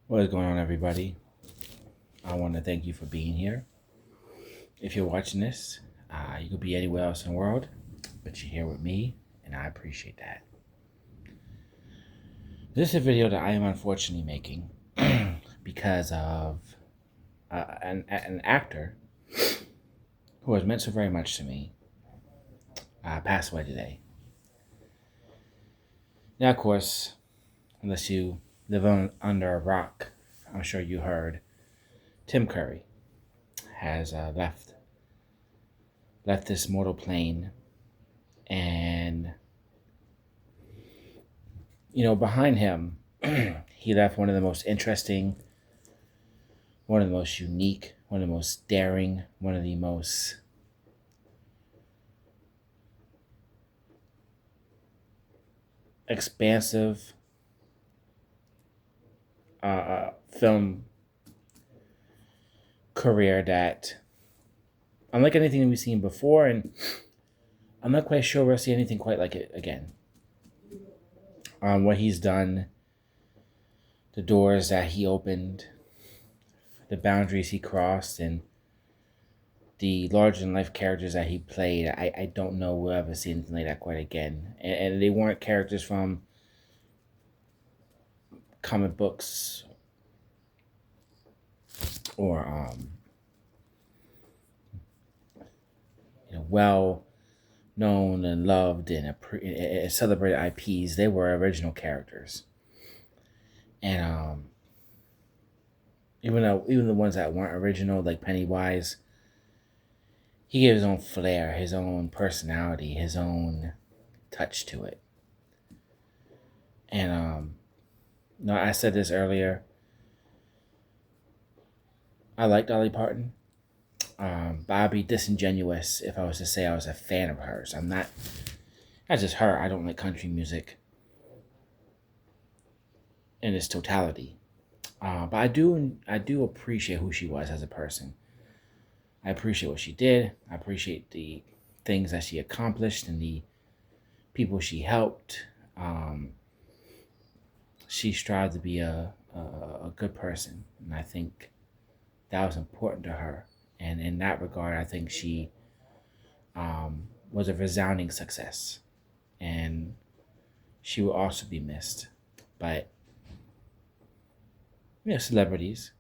What is going on, everybody? I want to thank you for being here. If you're watching this, you could be anywhere else in the world, but you're here with me, and I appreciate that. This is a video that I am unfortunately making because of an actor who has meant so very much to me passed away today. Now, of course, unless you live under a rock, I'm sure you heard Tim Curry has left this mortal plane, and behind him, he left one of the most interesting, one of the most unique, one of the most daring, one of the most expansive film career that, unlike anything we've seen before, and I'm not quite sure we'll see anything quite like it again. What he's done, the doors that he opened, the boundaries he crossed, and the larger than life characters that he played, I don't know we'll ever see anything like that quite again. And they weren't characters from comic books or well known and loved and celebrated IPs. They were original characters, and even the ones that weren't original, like Pennywise, he gave his own flair, his own personality, his own touch to it. And no, I said this earlier. I like Dolly Parton. But I'd be disingenuous if I was to say I was a fan of hers. I'm not. Not just her. I don't like country music in its totality. But I do appreciate who she was as a person. I appreciate what she did. I appreciate the things that she accomplished and the people she helped. She strived to be a good person, and I think that was important to her. And in that regard, I think she was a resounding success, and she will also be missed. But celebrities,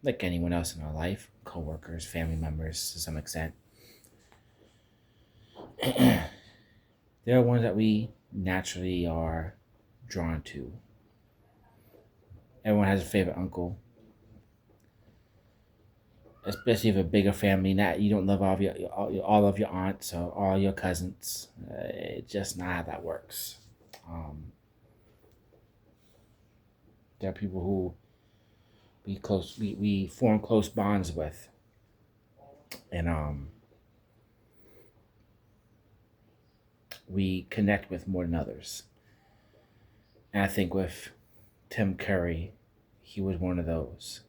like anyone else in our life, co-workers, family members to some extent, there are ones that we naturally are drawn to. Everyone has a favorite uncle, especially if a bigger family. Not you don't love all of your aunts or all your cousins. It's just not how that works. Um, there are people who we form close bonds with, and we connect with more than others. And I think with Tim Curry, he was one of those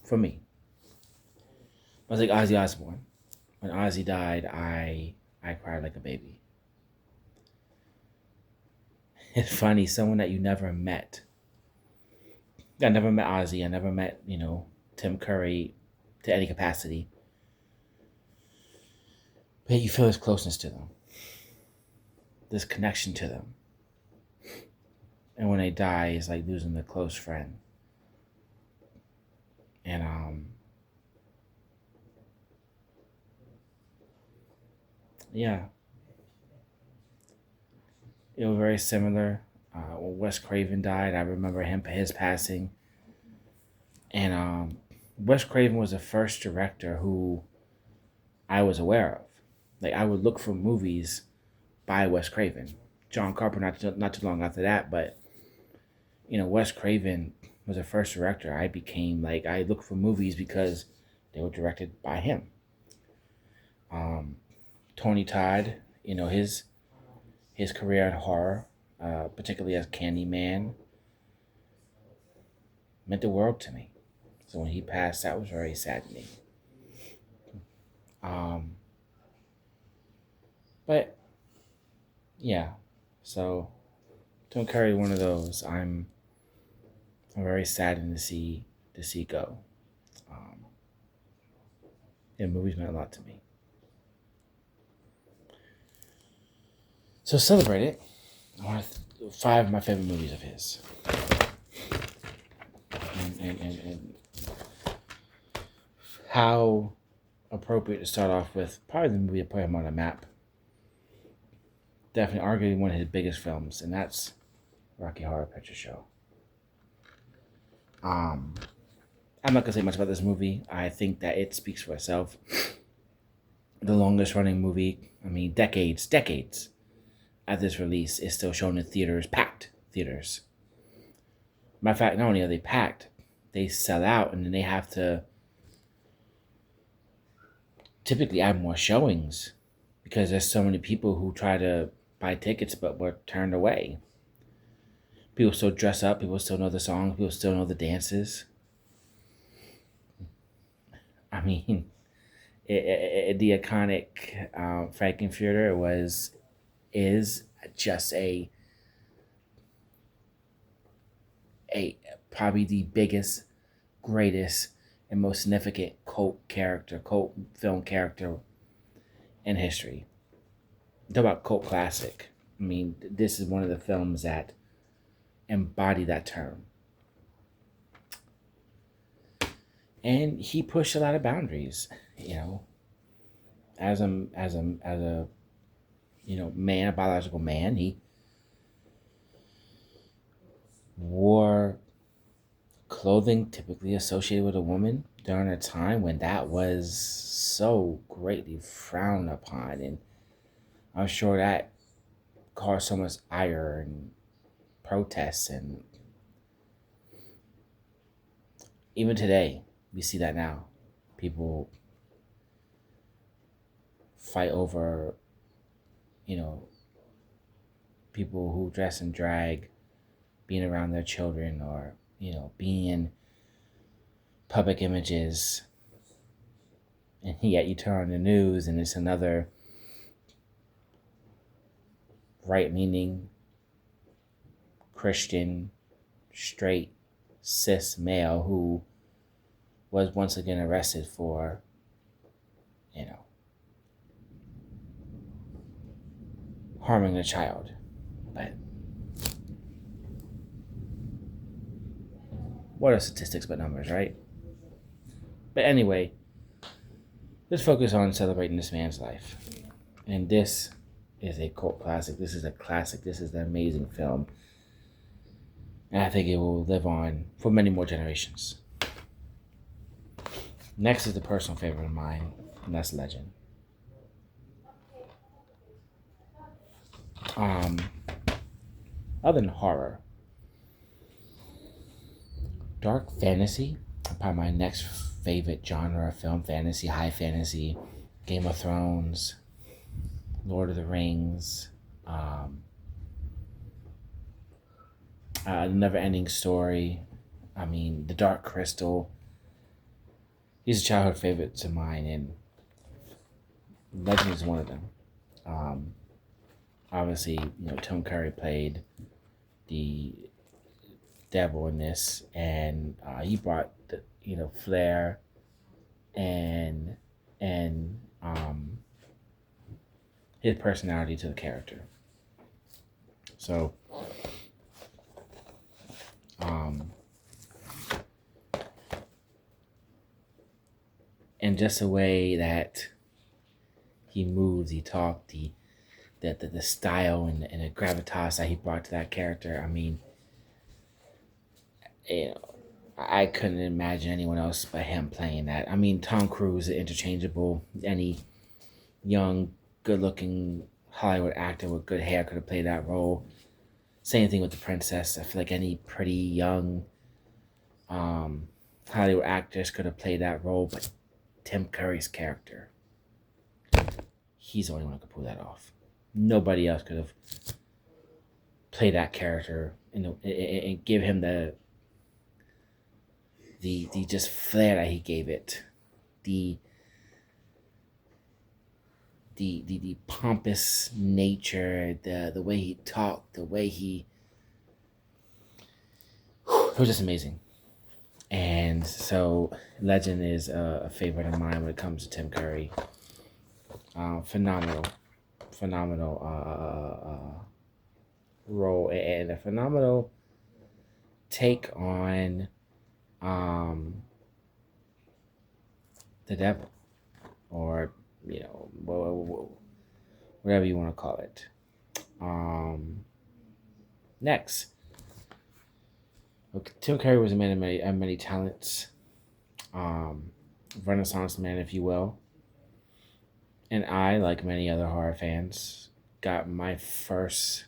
for me. I was like Ozzy Osbourne. When Ozzy died, I cried like a baby. It's funny, someone that you never met. I never met Ozzy. I never met Tim Curry to any capacity. But you feel this closeness to them, this connection to them. And when they die, it's like losing a close friend. And yeah, it was very similar. When Wes Craven died, I remember his passing. And Wes Craven was the first director who I was aware of. Like, I would look for movies by Wes Craven. John Carpenter not too long after that, but Wes Craven was the first director. I looked for movies because they were directed by him. Tony Todd, his career in horror, particularly as Candyman, meant the world to me. So when he passed, that was very saddening. Um, but yeah, so Tim Curry, one of those. I'm I'm very saddened to see go. Um, yeah, movies meant a lot to me. So celebrate it. I want five of my favorite movies of his, and how appropriate to start off with probably the movie that put him on the map. Definitely, arguably one of his biggest films, and that's Rocky Horror Picture Show. Um, I'm not gonna say much about this movie. I think that it speaks for itself. The longest running movie, I mean, decades after this release, is still shown in theaters, packed theaters. Matter of fact, not only are they packed, they sell out, and then they have to typically add more showings because there's so many people who try to buy tickets but were turned away. People still dress up, people still know the songs, people still know the dances. I mean, the iconic Frankenfurter is just a probably the biggest, greatest, and most significant cult film character in history. Talk about cult classic. I mean, this is one of the films that embody that term. And he pushed a lot of boundaries, you know, as a man, a biological man. He wore clothing typically associated with a woman during a time when that was so greatly frowned upon, and I'm sure that caused so much ire and protests, and even today we see that now. People fight over, you know, people who dress in drag being around their children, or being in public images, and yet you turn on the news and it's another right-leaning Christian straight cis male who was once again arrested for you know harming a child. But what are statistics but numbers, right? But anyway, let's focus on celebrating this man's life. And this is a cult classic. This is a classic. This is an amazing film. And I think it will live on for many more generations. Next is the personal favorite of mine, and that's Legend. Um, Other than horror, dark fantasy, probably my next favorite genre of film: fantasy, high fantasy, Game of Thrones, Lord of the Rings, Never Ending Story. I mean, The Dark Crystal. These are childhood favorites of mine, and Legend is one of them. Um, Obviously, Tim Curry played the devil in this, and he brought the flair and and his personality to the character. So um, and just the way that he moves, he talked, the style and the gravitas that he brought to that character. I mean, you know, I couldn't imagine anyone else but him playing that. I mean, Tom Cruise is interchangeable. Any young, good-looking Hollywood actor with good hair could have played that role. Same thing with the princess. I feel like any pretty young um, Hollywood actress could have played that role, but Tim Curry's character, he's the only one who could pull that off. Nobody else could have played that character and give him the just flair that he gave it, the the pompous nature, the way he talked, the was just amazing. And so Legend is a favorite of mine when it comes to Tim Curry. Phenomenal, phenomenal role and a phenomenal take on the devil, or whatever you want to call it. Next, Tim Curry was a man of many talents, Renaissance man, if you will. And I, like many other horror fans, got my first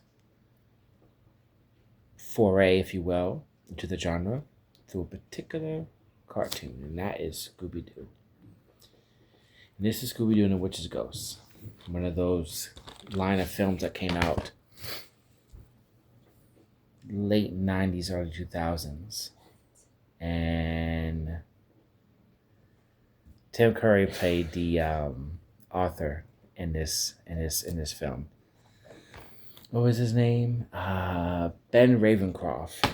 foray, if you will, into the genre through a particular cartoon, and that is Scooby Doo. And this is Scooby Doo and the Witch's Ghost, one of those line of films that came out late 90s, early 2000s. And Tim Curry played the author in this film. What was his name? Ben Ravencroft.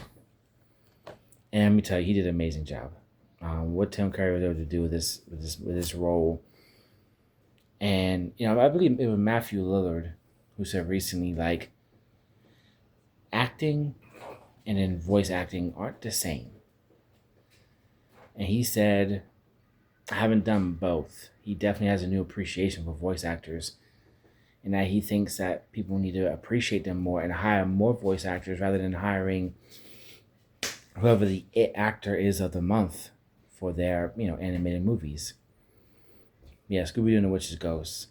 And let me tell you, he did an amazing job. What Tim Curry was able to do with this role. And I believe it was Matthew Lillard who said recently, like, acting and then voice acting aren't the same. And he said, I haven't done both. He definitely has a new appreciation for voice actors, and that he thinks that people need to appreciate them more and hire more voice actors rather than hiring whoever the it actor is of the month for their animated movies. Yeah, Scooby-Doo and the Witch's Ghost.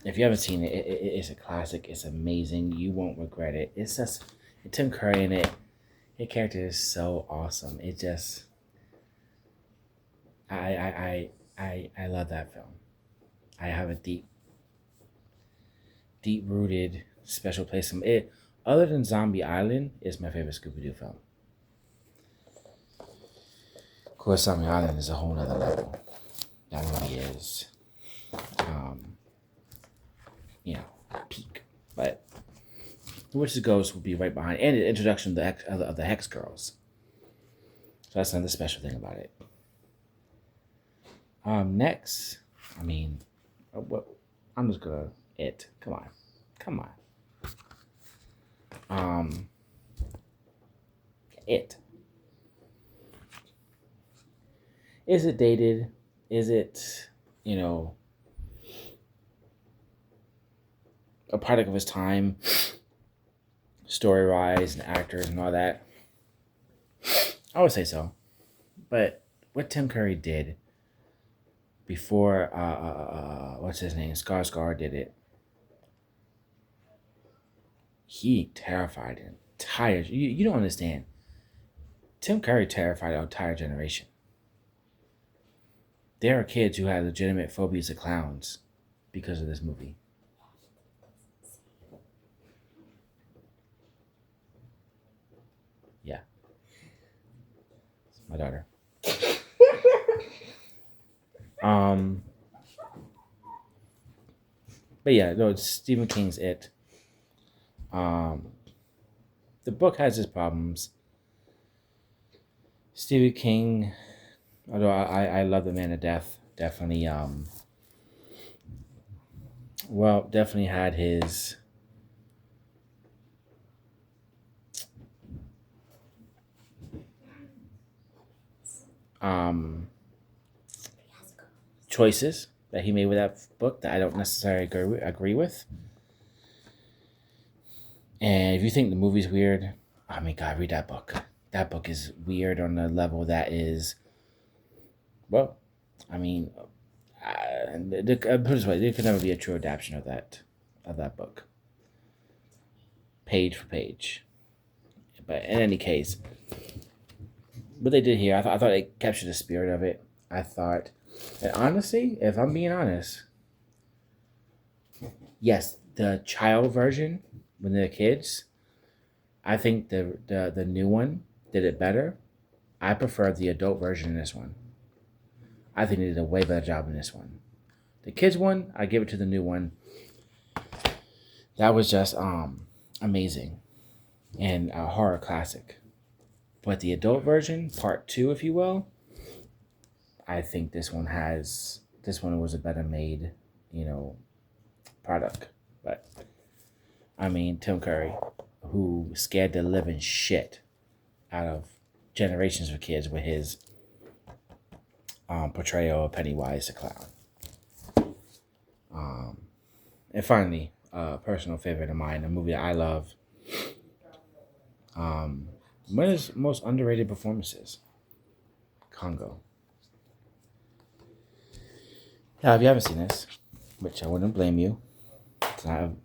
If you haven't seen it, it's a classic. It's amazing. You won't regret it. It's just Tim Curry in it. His character is so awesome. It just I love that film. I have a deep rooted special place in it. Other than Zombie Island, it's my favorite Scooby-Doo film. Of course, Zombie Island is a whole nother level. That movie is, peak. But The Witch's Ghost will be right behind, and the introduction of the Hex Girls. So that's another special thing about it. Next, I'm just gonna it. Come on. It. Is it dated? Is it, a product of his time, story-wise and actors and all that? I would say so. But what Tim Curry did before, what's his name? Skarsgård did it. He terrified an entire. You don't understand. Tim Curry terrified an entire generation. There are kids who had legitimate phobias of clowns because of this movie. Yeah. It's my daughter. But yeah, no, it's Stephen King's It. The book has its problems. Stephen King, although I love The Man of Death, definitely definitely had his choices that he made with that book that I don't necessarily agree with. And if you think the movie's weird, God, read that book. That book is weird on a level that is, put it this way, there could never be a true adaptation of that book, page for page. But in any case, what they did here, I thought they captured the spirit of it. I thought, and honestly, if I'm being honest, yes, the child version when they're kids, I think the new one did it better. I prefer the adult version in this one. I think they did a way better job in this one. The kids one, I give it to the new one. That was just amazing, and a horror classic But the adult version, part two, if you will, I think this one was a better made, you know, product. But I mean, Tim Curry, who scared the living shit out of generations of kids with his portrayal of Pennywise the clown. And finally, personal favorite of mine, a movie that I love. One of his most underrated performances, Congo. Now, if you haven't seen this, which I wouldn't blame you, it's not an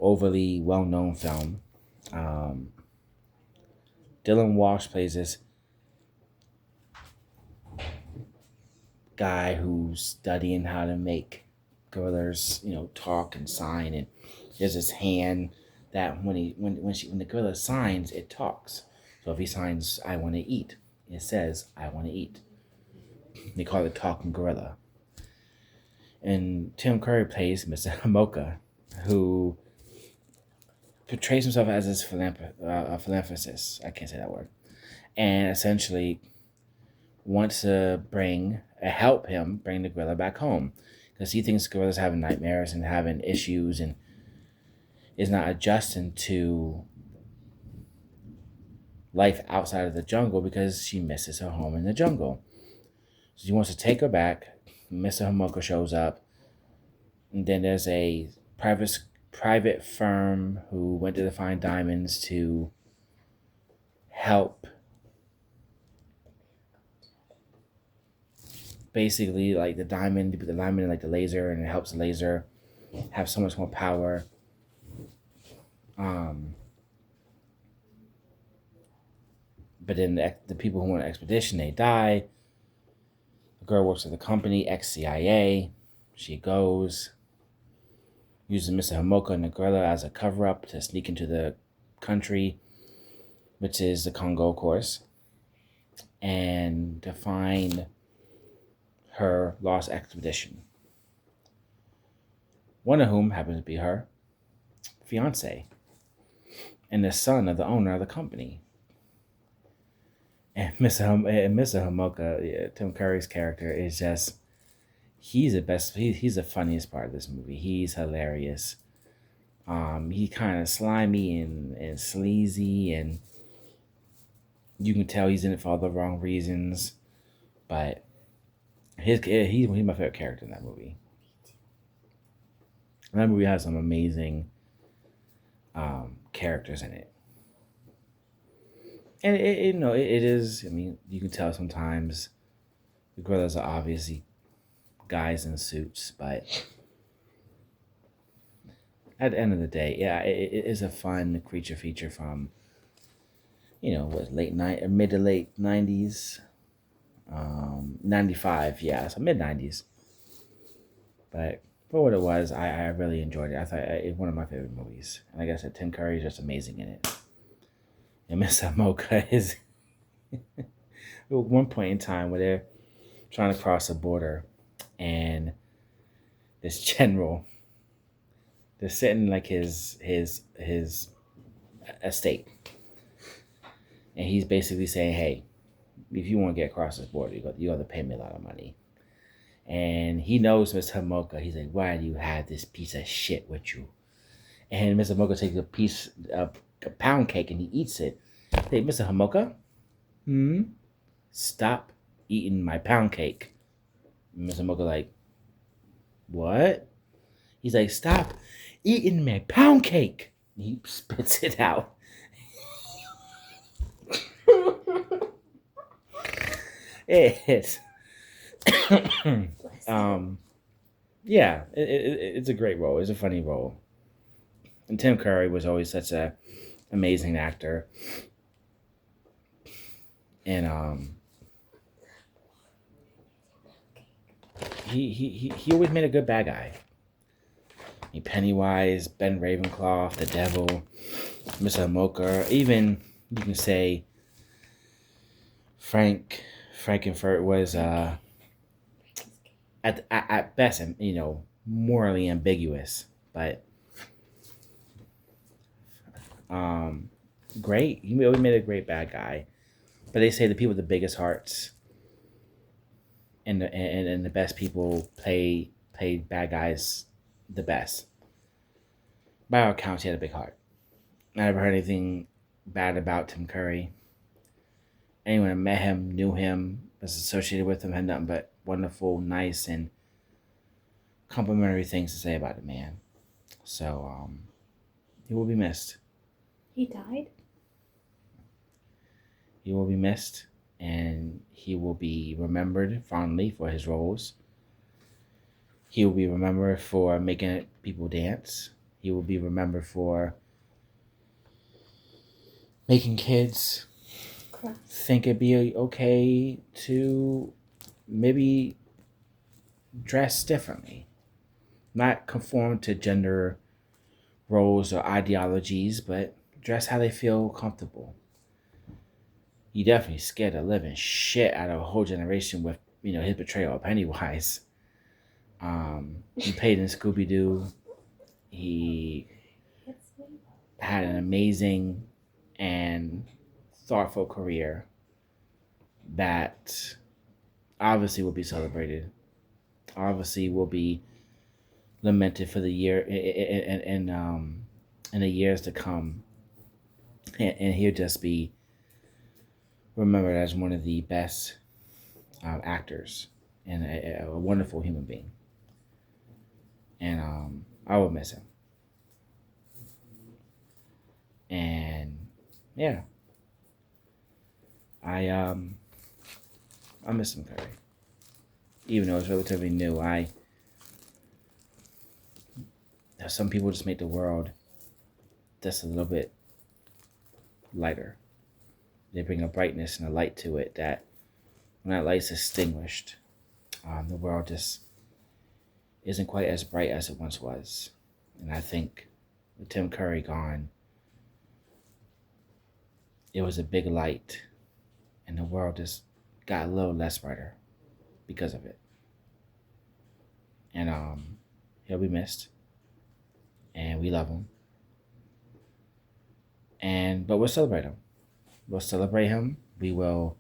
overly well-known film. Dylan Walsh plays this guy who's studying how to make gorillas, talk and sign. And there's this hand that when the gorilla signs, it talks. So if he signs, "I want to eat," it says, "I want to eat." They call it talking gorilla. And Tim Curry plays Mr. Hamoka, who portrays himself as this philanthropist. I can't say that word. And essentially wants to help him bring the gorilla back home. Because he thinks gorillas having nightmares and having issues and is not adjusting to life outside of the jungle because she misses her home in the jungle. So he wants to take her back. Mr. Hamoka shows up. And then there's a private firm who went to find diamonds to help basically like the diamond, you put the diamond in like the laser and it helps the laser have so much more power. But then the people who went on the expedition, they die. The girl works at the company, ex-CIA. She goes, uses Mr. Hamoka and the gorilla as a cover-up to sneak into the country, which is the Congo, of course, and to find her lost expedition. One of whom happens to be her fiance and the son of the owner of the company. And Mr. Hamoka, Tim Curry's character, is just, he's the best. He's the funniest part of this movie. He's hilarious. He kind of slimy and sleazy, and you can tell he's in it for all the wrong reasons. But he's my favorite character in that movie. And that movie has some amazing characters in it. And it is. I mean, you can tell sometimes the gorillas are obviously guys in suits, but at the end of the day, yeah, it is a fun creature feature from mid to late 90s, 95, yeah, so mid 90s. But for what it was, I really enjoyed it. I thought it's one of my favorite movies. And like I said, Tim Curry is just amazing in it. And Miss Hamoka is at one point in time where they're trying to cross the border, and this general, they're sitting like his estate, and he's basically saying, "Hey, if you want to get across this border, you got to pay me a lot of money." And he knows Mr. Hamoka. He's like, "Why do you have this piece of shit with you?" And Mr. Hamoka takes a pound cake and he eats it. Hey, Mr. Hamoka, stop eating my pound cake. And Mr. Hamoka like, what? He's like, stop eating my pound cake. And he spits it out. It's yeah, it's a great role. It's a funny role. And Tim Curry was always such a amazing actor. And he always made a good bad guy. Pennywise, Ben Ravenclaw, the Devil, Mr. Hamoka, even you can say Frankenfurt was at best, morally ambiguous, but great. He always made a great bad guy. But they say the people with the biggest hearts and the best people play bad guys the best. By all accounts, he had a big heart. I never heard anything bad about Tim Curry. Anyone that met him, knew him, was associated with him, had nothing but wonderful, nice, and complimentary things to say about the man. So, he will be missed. He died? He will be missed, and he will be remembered fondly for his roles. He will be remembered for making people dance. He will be remembered for making kids Cross. think it'd be okay to maybe dress differently, not conform to gender roles or ideologies, but dress how they feel comfortable. He definitely scared the living shit out of a whole generation with his portrayal of Pennywise. He played in Scooby Doo. He had an amazing and thoughtful career that obviously will be celebrated. Obviously, will be lamented for the year in the years to come, and he'll just be remembered as one of the best actors and a wonderful human being. And I will miss him. And yeah, I miss him, Curry. Even though it's relatively new, some people just make the world just a little bit lighter. They bring a brightness and a light to it that when that light's extinguished, the world just isn't quite as bright as it once was. And I think with Tim Curry gone, it was a big light, and the world just got a little less brighter because of it. And he'll be missed, and we love him. But we'll celebrate him. We'll celebrate him. We will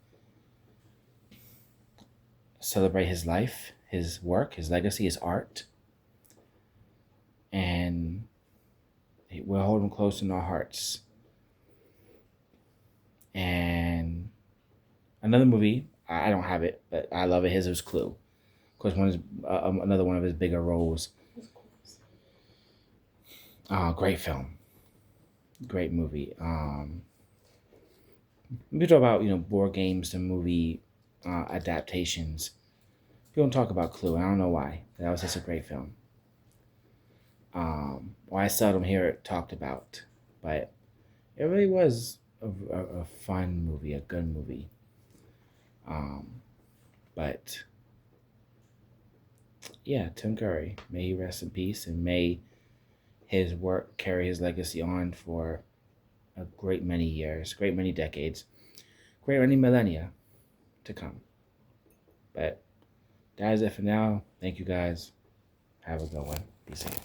celebrate his life, his work, his legacy, his art. And we'll hold him close in our hearts. And another movie, I don't have it, but I love it. His was Clue. Of course, another one of his bigger roles. Great film. Great movie. We talk about board games and movie adaptations. People don't talk about Clue. I don't know why. That was just a great film. Well, I seldom hear it talked about, but it really was a fun movie, a good movie. But yeah, Tim Curry, may he rest in peace, and may his work carry his legacy on for a great many years, great many decades, great many millennia to come. But that is it for now. Thank you guys. Have a good one. Be safe.